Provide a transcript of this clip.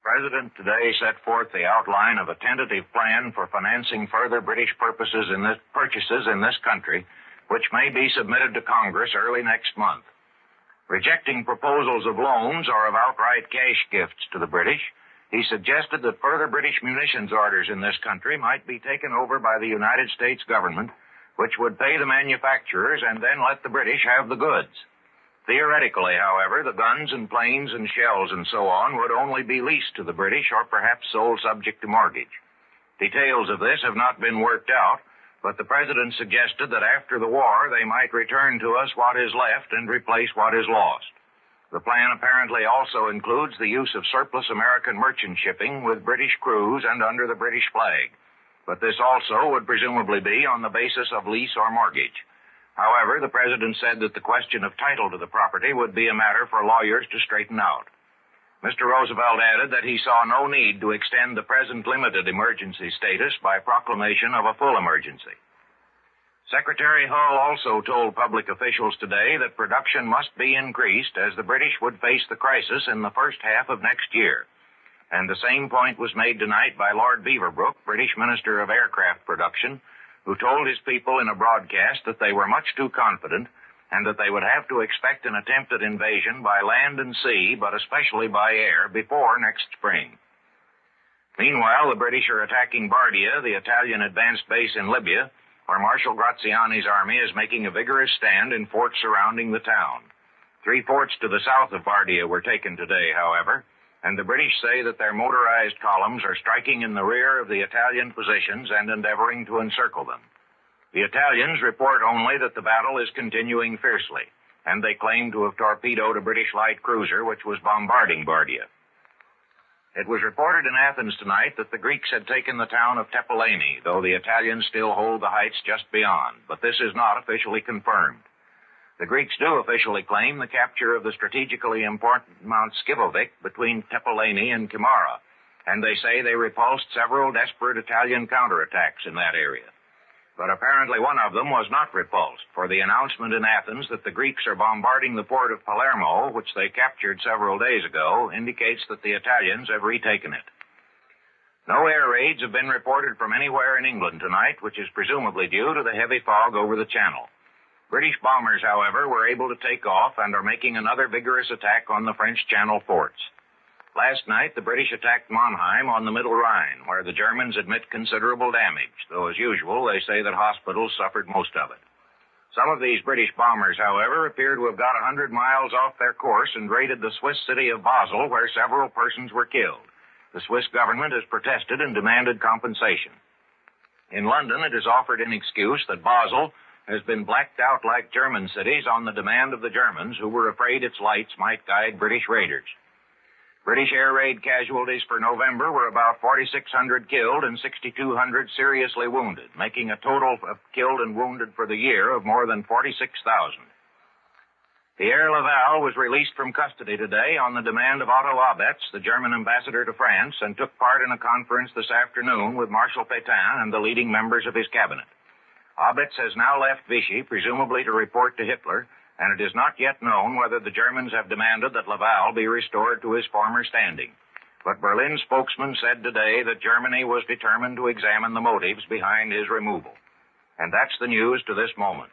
President today set forth the outline of a tentative plan for financing further British purchases in this country, which may be submitted to Congress early next month. Rejecting proposals of loans or of outright cash gifts to the British, he suggested that further British munitions orders in this country might be taken over by the United States government, which would pay the manufacturers and then let the British have the goods. Theoretically, however, the guns and planes and shells and so on would only be leased to the British or perhaps sold subject to mortgage. Details of this have not been worked out, but the President suggested that after the war they might return to us what is left and replace what is lost. The plan apparently also includes the use of surplus American merchant shipping with British crews and under the British flag. But this also would presumably be on the basis of lease or mortgage. However, the President said that the question of title to the property would be a matter for lawyers to straighten out. Mr. Roosevelt added that he saw no need to extend the present limited emergency status by proclamation of a full emergency. Secretary Hull also told public officials today that production must be increased as the British would face the crisis in the first half of next year. And the same point was made tonight by Lord Beaverbrook, British Minister of Aircraft Production, who told his people in a broadcast that they were much too confident and that they would have to expect an attempted invasion by land and sea, but especially by air, before next spring. Meanwhile, the British are attacking Bardia, the Italian advanced base in Libya, where Marshal Graziani's army is making a vigorous stand in forts surrounding the town. 3 forts to the south of Bardia were taken today, however, and the British say that their motorized columns are striking in the rear of the Italian positions and endeavoring to encircle them. The Italians report only that the battle is continuing fiercely, and they claim to have torpedoed a British light cruiser which was bombarding Bardia. It was reported in Athens tonight that the Greeks had taken the town of Tepeleni, though the Italians still hold the heights just beyond, but this is not officially confirmed. The Greeks do officially claim the capture of the strategically important Mount Skivovic between Tepeleni and Kimara, and they say they repulsed several desperate Italian counterattacks in that area. But apparently one of them was not repulsed, for the announcement in Athens that the Greeks are bombarding the port of Palermo, which they captured several days ago, indicates that the Italians have retaken it. No air raids have been reported from anywhere in England tonight, which is presumably due to the heavy fog over the Channel. British bombers, however, were able to take off and are making another vigorous attack on the French Channel forts. Last night, the British attacked Mannheim on the Middle Rhine, where the Germans admit considerable damage, though, as usual, they say that hospitals suffered most of it. Some of these British bombers, however, appear to have got 100 miles off their course and raided the Swiss city of Basel, where several persons were killed. The Swiss government has protested and demanded compensation. In London, it is offered in excuse that Basel has been blacked out like German cities on the demand of the Germans, who were afraid its lights might guide British raiders. British air raid casualties for November were about 4,600 killed and 6,200 seriously wounded, making a total of killed and wounded for the year of more than 46,000. Pierre Laval was released from custody today on the demand of Otto Abetz, the German ambassador to France, and took part in a conference this afternoon with Marshal Pétain and the leading members of his cabinet. Abetz has now left Vichy, presumably to report to Hitler, and it is not yet known whether the Germans have demanded that Laval be restored to his former standing. But Berlin spokesman said today that Germany was determined to examine the motives behind his removal. And that's the news to this moment.